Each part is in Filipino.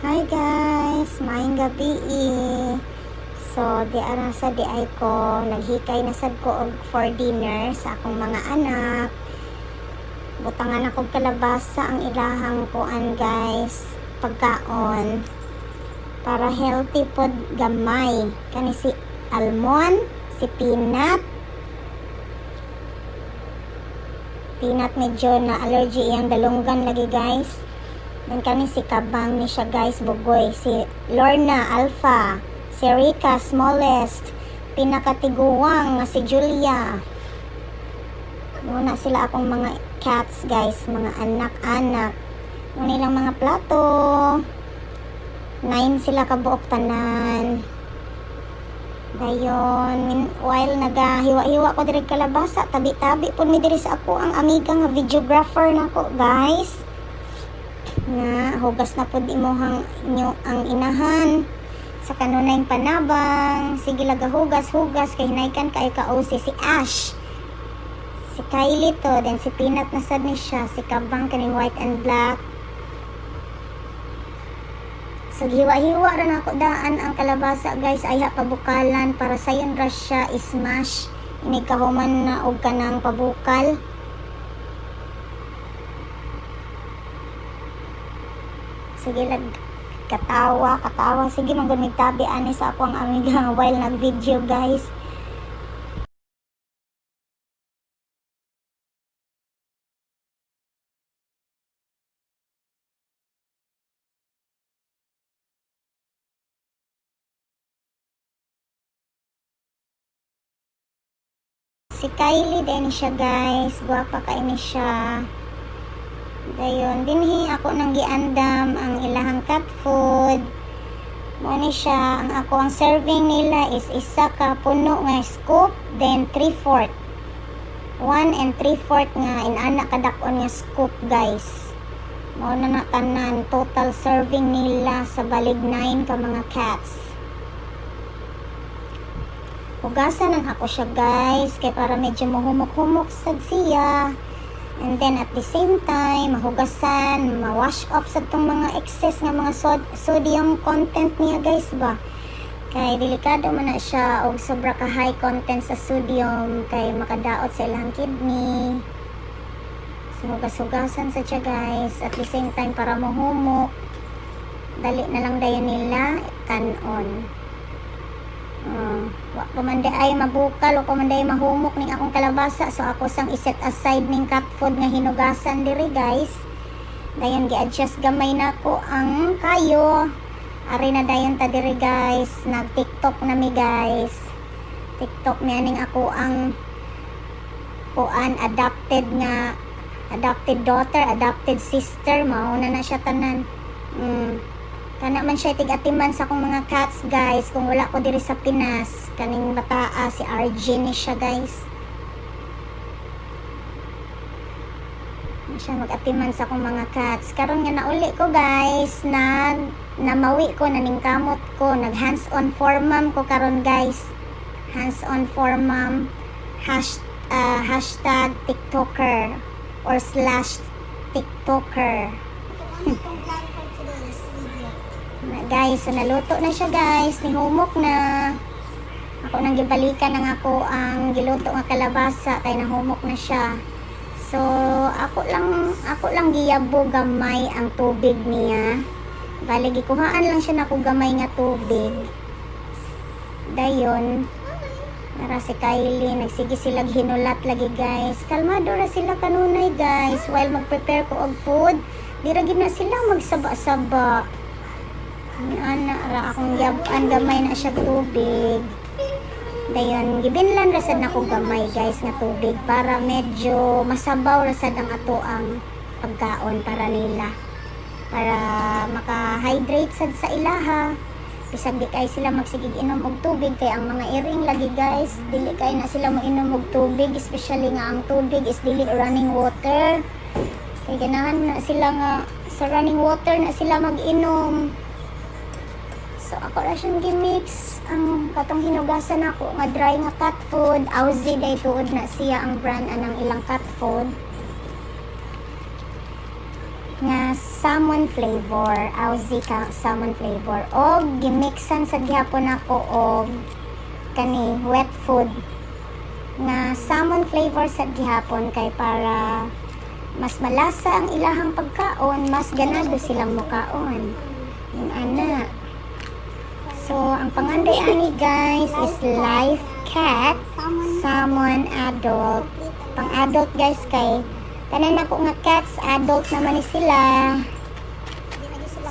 Hi guys, maayong gabi So, di ara sa di ay ko naghikay na sad ko og for dinner sa akong mga anak. Butangan akong kalabasa ang ilahang kuan guys, pagkaon para healthy pod gamay. Kani si almond, si peanut medyo na allergy iyang dalunggan lagi guys. Dan kani si kabang ni siya guys, bugoy. Si Lorna Alpha, si Rika Smallest, pinakatiguang nga si Julia. Muna sila akong mga cats guys, mga anak-anak. Muna ilang mga plato. 9 sila kabuok tanan. Dayon, while nagahiwa-hiwa ko diri kalabasa, tabi-tabi po mi diri sa ako ang amiga nga videographer nako guys. Na hugas na pod imuhang inyo ang inahan sa kanunay panabang. Sige lagahugas-hugas kay hinaykan kay kausi si Ash, si Kylie to, then si Peanut na sad ni siya, si Kabang kaning white and black. So hiwa-hiwa ra na ako daan ang kalabasa guys, ay pabukalan para sayon ra siya ismash ini kahuman na og kanang pabukal. Sige lang katawa. Sige magud tabi ani sa ako ang amiga while nag-video guys. Si Kylie din siya guys, guwapa kay ni siya. Dayon dinhi ako nang giandam ang ilahang cat food. Mo ni siya, ang ako ang serving nila is isa ka puno nga scoop, then 3/4. 1 and 3/4 nga inana kadakon nga scoop guys. Mo na tanan total serving nila sa balig 9 ka mga cats. Hugasan ang ako siya guys, kay para medyo mahumok-humok sad siya. And then at the same time, mahugasan, ma-wash off sa itong mga excess nga mga sodium content niya guys ba. Kay delikado man na siya og sobra ka high content sa sodium kay makadaot sa ilang kidney. So hugas-hugasan sa siya guys. At the same time para mahumok, dali na lang dayon nila kanon. Wa pamanday ay mabukal o pamanday mahumok ning akong kalabasa, so ako sang iset aside ning cat food nga hinugasan diri guys. Dayon gi-adjust gamay nako ang kayo. Ari na dayon ta diri guys, nag TikTok na mi guys. TikTok na ning ako ang kuan adopted daughter, adopted sister, mao na siya tanan. Kana man siya tig-atiman sa akong mga cats guys kung wala ko diri sa Pinas. Kaning bataa si RJ ni siya guys. Siya mag-atiman sa akong mga cats. Karon nga nauli ko guys, namawi ko, naningkamot ko, nag hands on for mom ko karon guys. Hands on for mom hashtag TikToker or / TikToker. Guys, so naluto na siya guys, nihumok na. Ako nang gibalikan ng ako ang giluto nga kalabasa kay nahumok na siya. So ako lang giyabo gamay ang tubig niya. Bali gikuhaan lang siya nako gamay nga tubig. Dayon para si Kylie nagsige sila hinulat lagi guys. Kalmado ra sila kanunay guys while mag-prepare ko og food. Di ra gid na sila magsaba-saba. Ana ra akong yaban gamay na siya tubig. Dayon gibinlan ra sad nako gamay guys nga tubig para medyo masabaw ra sad ang ato ang pagkaon para nila. Para maka-hydrate sad sa ilaha. Bisag di kay sila magsigig inom og tubig kay ang mga iring lagi guys, dili kay na sila moinom og tubig, especially nga ang tubig is dili running water. Kay ganahan na sila nga sa running water na sila mag-inom. So ako ra siyang gimix ang katong hinugasan ako nga dry nga cat food. Aussie day tuod na siya ang brand anang ilang cat food. nga salmon flavor, Aussie salmon flavor, og gimixan sa gihapon ako og kani wet food nga salmon flavor sa gihapon kay para mas malasa ang ilahang pagkaon, mas ganado silang mukaon. Yung ana. So, ang panganday ani guys is Life Cat Salmon Adult. Pang adult guys kay tanan ako nga cats, adult naman ni sila.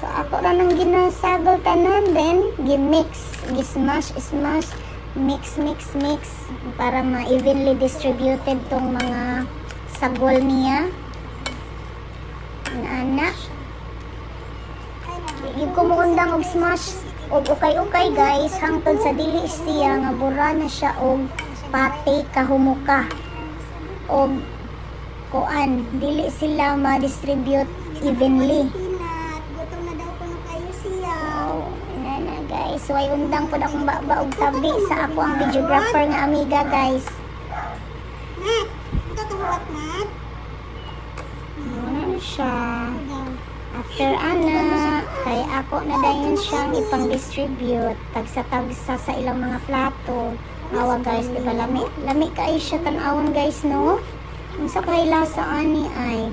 So, ako ra nang ginasagol tanan, then gimix, gismash, mix para ma-evenly distributed tong mga sagol niya. Ang anak. Yung kumuundang og smash og ukay-ukay guys hangtod sa dili siya nga bura na siya og pati kahumuka og kuan dili sila ma-distribute evenly. Gutom na daw kuno kayo siya. Na guys, way undang pud akong baba og tabi sa ako ang videographer nga amiga guys. Nat, ito kahuwat nat. Ano siya? After ana, kay ako na dayon siyang ipang-distribute tagsa-tagsa sa ilang mga plato. Awa guys, di ba lami kay siya tan-awon guys no? Unsa kay lasa ani ay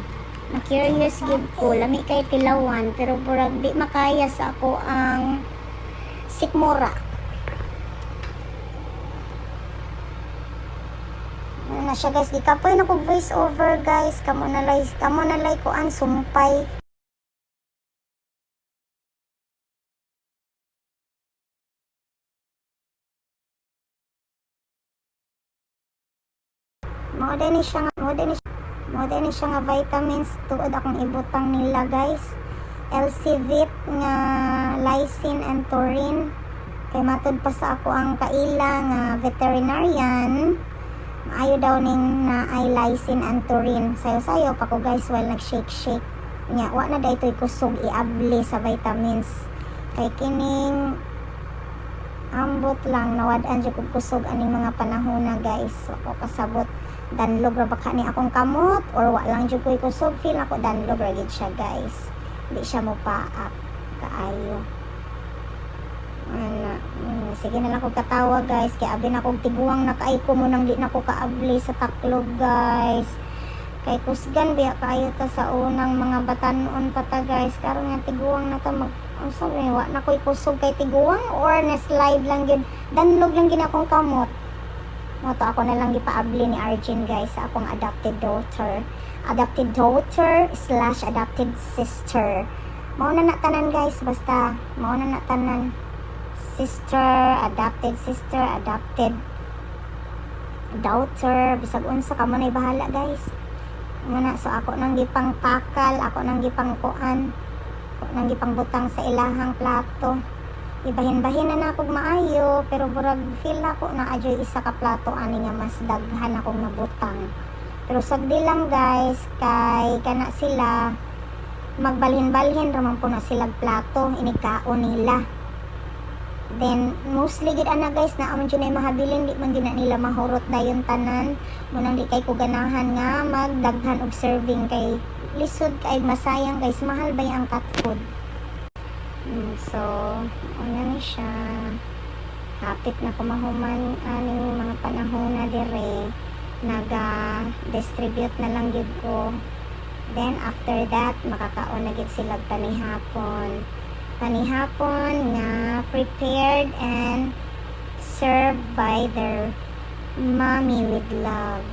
na-curious gid ko, lami kay tilawan pero burag di makaya sa ako ang sikmura. Ano na siya guys, di kapoy na ko voice over guys, kamo na lay ko ang sumpay. Mo din siya nga vitamins tuod akong ibutang nila guys. LC-Vit nga lysine and taurine. Kay matud pa sa ako ang kaila nga veterinarian. Maayo daw ning na ay lysine and taurine. Sayo-sayo pa ko guys while nag-shake. Nya wa na daytoy kusog iabli sa vitamins. Kay kining ambot lang nawad-an jud kog kusog aning mga panahon na guys. Ako kasabot danlog ra baka ni akong kamot or wa lang jud ko'y kusog, feel ako danlog ra gid siya guys. Di siya mo paak kaayo. Sige na lang ko katawa guys, kay abi na kog tiguang na kay ko mo nang di na ko kaabli sa taklog guys. Kay kusgan biya kaayo ta sa unang mga batanon pa ta guys, karon nga tiguang na ta mag sabi wa na ko'y kusog kay tiguang or na slide lang gid, danlog lang gid akong kamot. Moto ako na lang gipaabli ni Arjun guys sa akong adopted daughter / adopted sister. Mao na tanan guys, basta mao na tanan, adopted daughter, bisag unsa ka mo nay bahala guys. Muna so ako nang gipang takal, ako nang gipang kuan, ako nang gipang butang sa ilahang plato. Ibahin-bahin na akong maayo pero burag feel ako na adyoy isa ka plato ani nga mas daghan akong nabutang. Pero sagdi lang guys, kay kana sila magbalhin-balhin raman po na silang plato, inikaon nila. Then mostly gid ana guys na amon jud ay mahabilin, di man gid nila mahurot dayon tanan. Munang di kay ko ganahan nga magdaghan og serving kay lisod kay masayang guys, mahal ba ang cat food. So, ano ni siya, hapit na kumahuman aning mga panahon na dire, naga-distribute na lang gid ko. Then, after that, makakaon na gid sila panihapon nga prepared and served by their mommy with love.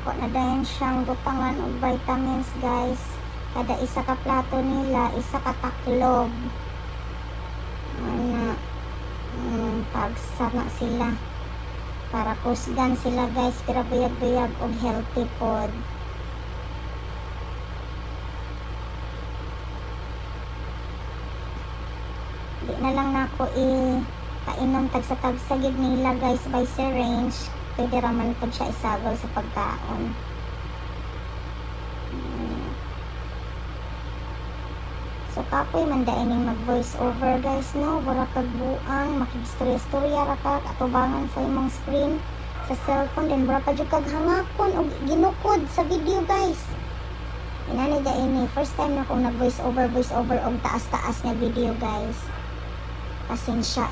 ako na dayon siyang butangan og vitamins guys. Kada isa ka plato nila, isa ka taklob. Ana, pagsama sila. Para kusgan sila guys, pero buyag-buyag og healthy food. Di na lang nako painom tagsa-tagsagid nila guys by syringe. Pwede raman po siya isagol sa pagkaon. So kapoy man daining mag voice over guys no, wala kag buang makig-istorya ra ka atubangan sa imong screen sa cellphone, then wala pa jud kag hangakon og ginukod sa video guys. Inani daini first time na akong nag voice over og taas-taas na video guys. Pasensya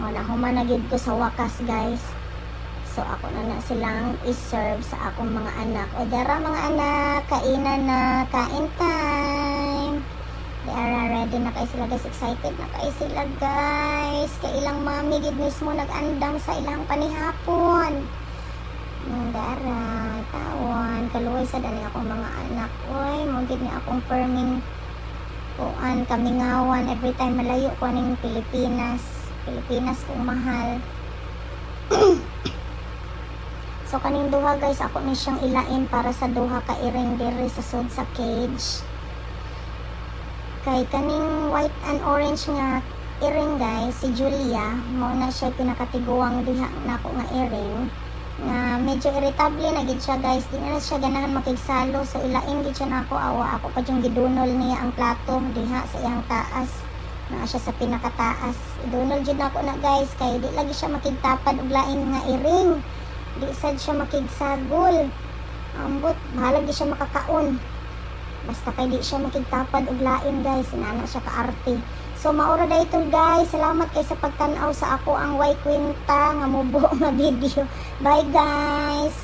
wala human na gid ko sa wakas guys. So ako na silang i-serve sa akong mga anak. O dara mga anak, kainan na, kain time. They are ready na kayo sila guys, excited na kayo sila guys. Kay ilang mami gid mismo nag-andam sa ilang panihapon. Dara, tawan, kaluoy sa dali akong mga anak. Oy, mo gid ni akong perming kuan kamingawan every time malayo ko ning Pilipinas kung mahal. So kaning duha guys, ako ni siyang ilain para sa duha ka iring diri sa sud sa cage. Kay kaning white and orange nga iring guys, si Julia, mo na siya pinakatiguang diha nako nga iring. Na medyo irritable na gid siya guys, di na siya ganahan makigsalo, so ilain gid siya nako, awa ako pa yung gidunol niya ang plato diha sa iyang taas. Na siya sa pinakataas. Idunol jud nako na guys, kay di lagi siya makigtapad og lain nga iring. Di sad siya makigsagol. Ambot, bahala di siya makakaon. Basta kay di siya makigtapad og lain guys, inana siya kaarte. So maura dayton guys, salamat kay sa pagtan-aw sa ako ang Y Quinta nga mubo nga video. Bye guys.